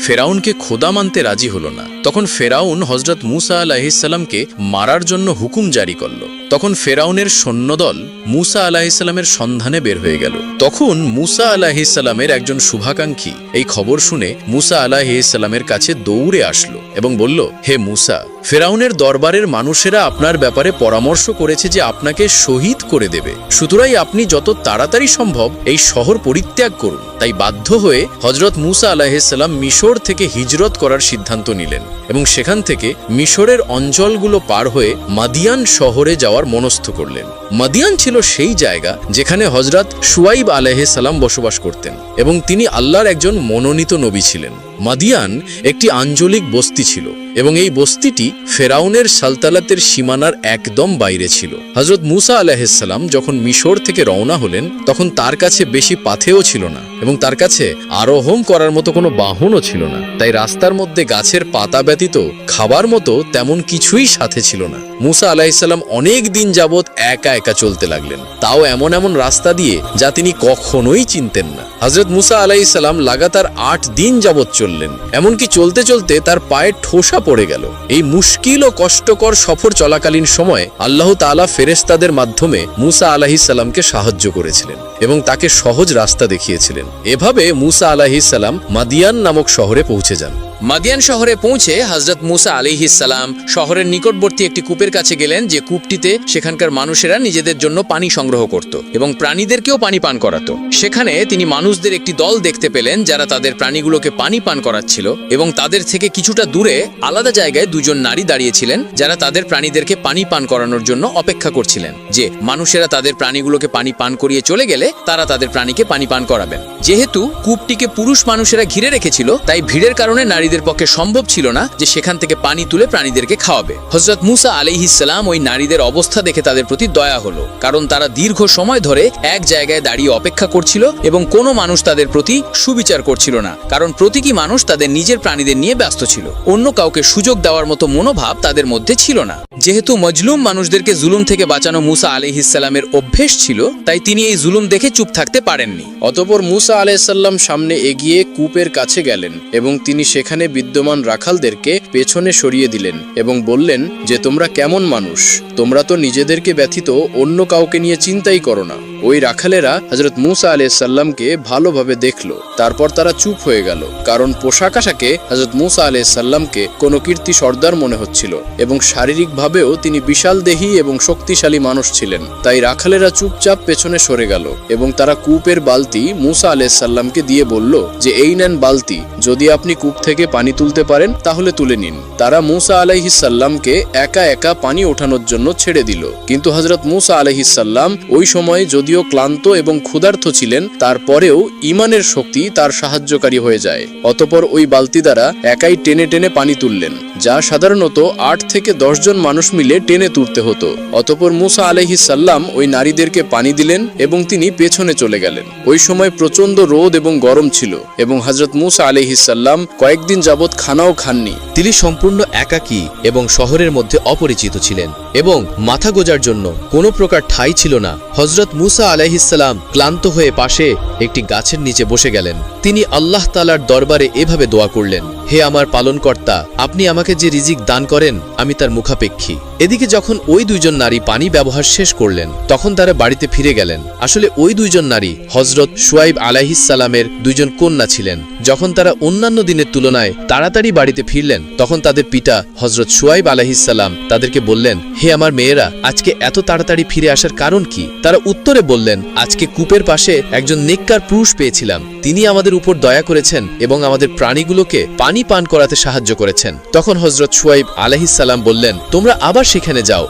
ফেরাউনকে খোদা মানতে রাজি হল না। তখন ফেরাউন হজরত মুসা আলাইহিসসালামকে মারার জন্য হুকুম জারি করল। তখন ফেরাউনের সৈন্যদল মুসা আলাইহিসসালামের সন্ধানে বের হয়ে গেল। তখন মুসা আলাইহিসসালামের একজন শুভাকাঙ্ক্ষী এই খবর শুনে মুসা আলাইহিসসালামের কাছে দৌড়ে আসলো এবং বলল, হে মুসা, ফেরাউনের দরবারের মানুষেরা আপনার ব্যাপারে পরামর্শ করেছে যে আপনাকে শহীদ করে দেবে, সুতরাং আপনি যত তাড়াতাড়ি সম্ভব এই শহর পরিত্যাগ করুন। তাই বাধ্য হয়ে হজরত মুসা আলাইহিসসালাম মিশর থেকে হিজরত করার সিদ্ধান্ত নিলেন এবং সেখান থেকে মিশরের অঞ্চলগুলো পার হয়ে মাদিয়ান শহরে যাওয়ার মনস্থ করলেন। মাদিয়ান ছিল সেই জায়গা যেখানে হজরত শুয়াইব আলাইহিসসালাম বসবাস করতেন এবং তিনি আল্লাহর একজন মনোনীত নবী ছিলেন। মাদিয়ান একটি আঞ্চলিক বস্তি ছিল এবং এই বস্তিটি ফেরাউনের সালতানাতের সীমানার একদম বাইরে ছিল। হজরত মুসা আলাইহিসসালাম যখন মিশর থেকে রওনা হলেন তখন তার কাছে বেশি পাথেও ছিল না এবং তার কাছে আরোহণ করার মতো কোনো বাহনও ছিল না। তাই রাস্তার মধ্যে গাছের পাতা ব্যতীত খাবার মতো তেমন কিছুই সাথে ছিল না। মুসা আলাইহিসসালাম অনেক দিন যাবৎ একা একা চলতে লাগলেন, তাও এমন এমন রাস্তা দিয়ে যা তিনি কখনোই চিনতেন না। হজরত মুসা আলাইহিসসালাম লাগাতার ৮ দিন যাবৎ চললেন, এমনকি চলতে চলতে তার পায়ে ঠোসা পড়ে গেল। এই মুশকিল ও কষ্টকর সফর চলাকালীন সময় আল্লাহ তাআলা ফেরেশতাদের মাধ্যমে মুসা আলাইহিসসালামকে সাহায্য করেছিলেন এবং তাকে সহজ রাস্তা দেখিয়েছিলেন। এভাবে মুসা আলাইহিসসালাম মাদিয়ান নামক শহরে পৌঁছে যান। মাদিয়ান শহরে পৌঁছে হযরত মুসা আলাইহিসসালাম শহরের নিকটবর্তী একটি কূপের কাছে গেলেন, যে কূপটিতে সেখানকার মানুষেরা নিজেদের জন্য পানি সংগ্রহ করত এবং প্রাণীদেরকেও পানি পান করাতো। সেখানে তিনি মানুষদের একটি দল দেখতে পেলেন যারা তাদের প্রাণীগুলোকে পানি পান করাচ্ছিল এবং তাদের থেকে কিছুটা দূরে আলাদা জায়গায় দুজন নারী দাঁড়িয়েছিলেন যারা তাদের প্রাণীদেরকে পানি পান করানোর জন্য অপেক্ষা করছিলেন, যে মানুষেরা তাদের প্রাণীগুলোকে পানি পান করিয়ে চলে গেলে তারা তাদের প্রাণীকে পানি পান করাবেন। যেহেতু কূপটিকে পুরুষ মানুষেরা ঘিরে রেখেছিল তাই ভিড়ের কারণে নারীদের পক্ষে সম্ভব ছিল না যে সেখান থেকে পানি তুলে প্রাণীদেরকে খাওয়াবে। হযরত মুসা আলাইহিসসালাম ওই নারীদের অবস্থা দেখে তাদের প্রতি দয়া হলো, কারণ তারা দীর্ঘ সময় ধরে এক জায়গায় দাঁড়িয়ে অপেক্ষা করছিল এবং কোনো মানুষ তাদের প্রতি সুবিচার করছিল না, কারণ প্রতীকী মানুষ তাদের নিজের প্রাণীদের নিয়ে ব্যস্ত ছিল। অন্য কাউকে সুযোগ দেওয়ার মতো মনোভাব তাদের মধ্যে ছিল না। যেহেতু মজলুম মানুষদেরকে জুলুম থেকে বাঁচানো মুসা আলাইহিসসালামের অভ্যেস ছিল, তাই তিনি এই জুলুম দেখে চুপ থাকতে পারেননি। অতঃপর মুসা আলাইহিসসালাম সামনে এগিয়ে কূপের কাছে গেলেন এবং তিনি সেখানে বিদ্যমান রাখালদেরকে পেছনে সরিয়ে দিলেন এবং বললেন যে, তোমরা কেমন মানুষ, তোমরা তো নিজেদেরকে ব্যতীত অন্য কাউকে নিয়ে চিন্তাই করো না। ওই রাখালেরা হযরত মুসা আলাইহিসসালামকে ভালোভাবে দেখলো, তারপর তারা চুপ হয়ে গেল, কারণ পোশাক আশাকে হযরত মুসা আলাইহিসসালামকে কোনো কীর্তি সর্দার মনে হচ্ছিল এবং শারীরিকভাবেও তিনি বিশাল দেহী এবং শক্তিশালী মানুষ ছিলেন। তাই রাখালেরা চুপচাপ পেছনে সরে গেল এবং তারা কূপের বালতি মুসা আলাইহিসসালামকে দিয়ে বলল যে, এই নেন বালতি, যদি আপনি কূপ থেকে পানি তুলতে পারেন তাহলে তুলে নিন। তারা মুসা আলাইহিসসালামকে একা একা পানি ওঠানোর জন্য ছেড়ে দিল, কিন্তু হযরত মুসা আলাইহিসসালাম ওই সময় যদিও ক্লান্ত এবং ক্ষুধার্ত ছিলেন, তারপরেও ঈমানের শক্তি তার সাহায্যকারী হয়ে যায়। অতঃপর ওই বালতি দ্বারা একাই টেনে টেনে পানি তুললেন, যা সাধারণত ৮ থেকে ১০ জন মানুষ মিলে টেনে তুলতে হতো। অতঃপর মুসা আলাইহিসসালাম ওই নারীদেরকে পানি দিলেন এবং তিনি পেছনে চলে গেলেন। ওই সময় প্রচন্ড রোদ এবং গরম ছিল এবং হযরত মুসা আলাইহিসসালাম কয়েকদিন যাবৎ খানাও খাননি। তিনি সম্পূর্ণ একাকী এবং শহরের মধ্যে অপরিচিত ছিলেন এবং মাথা গোজার জন্য কোনো প্রকার ঠাঁই ছিল না। হযরত মুসা আলাইহিসসালাম ক্লান্ত হয়ে পাশে একটি গাছের নিচে বসে গেলেন। তিনি আল্লাহ তাআলার দরবারে এভাবে দোয়া করলেন, হে আমার পালনকর্তা, আপনি আমাকে যে রিজিক দান করেন আমি তার মুখাপেক্ষী। এদিকে যখন ওই দুইজন নারী পানি ব্যবহার শেষ করলেন তখন তারা বাড়িতে ফিরে গেলেন। আসলে ওই দুইজন নারী হযরত শুয়াইব আলাইহিসসালামের দুইজন কন্যা ছিলেন। যখন তারা অন্যান্য দিনের তুলনায় তাড়াতাড়ি বাড়িতে ফিরলেন তখন তাদের পিতা হযরত শুয়াইব আলাইহিসসালাম তাদেরকে বললেন, হে আমার মেয়েরা, আজকে এত তাড়াতাড়ি ফিরে আসার কারণ কি? তারা উত্তরে বললেন, আজকে কূপের পাশে একজন নেককার পুরুষ পেয়েছিলাম, তিনি আমাদের উপর দয়া করেছেন এবং আমাদের প্রাণীগুলোকে পানি পান করাতে সাহায্য করেছেন। তখন হযরত শুয়াইব আলাইহিসসালাম বললেন, তোমরা আবার সেখানে যাও।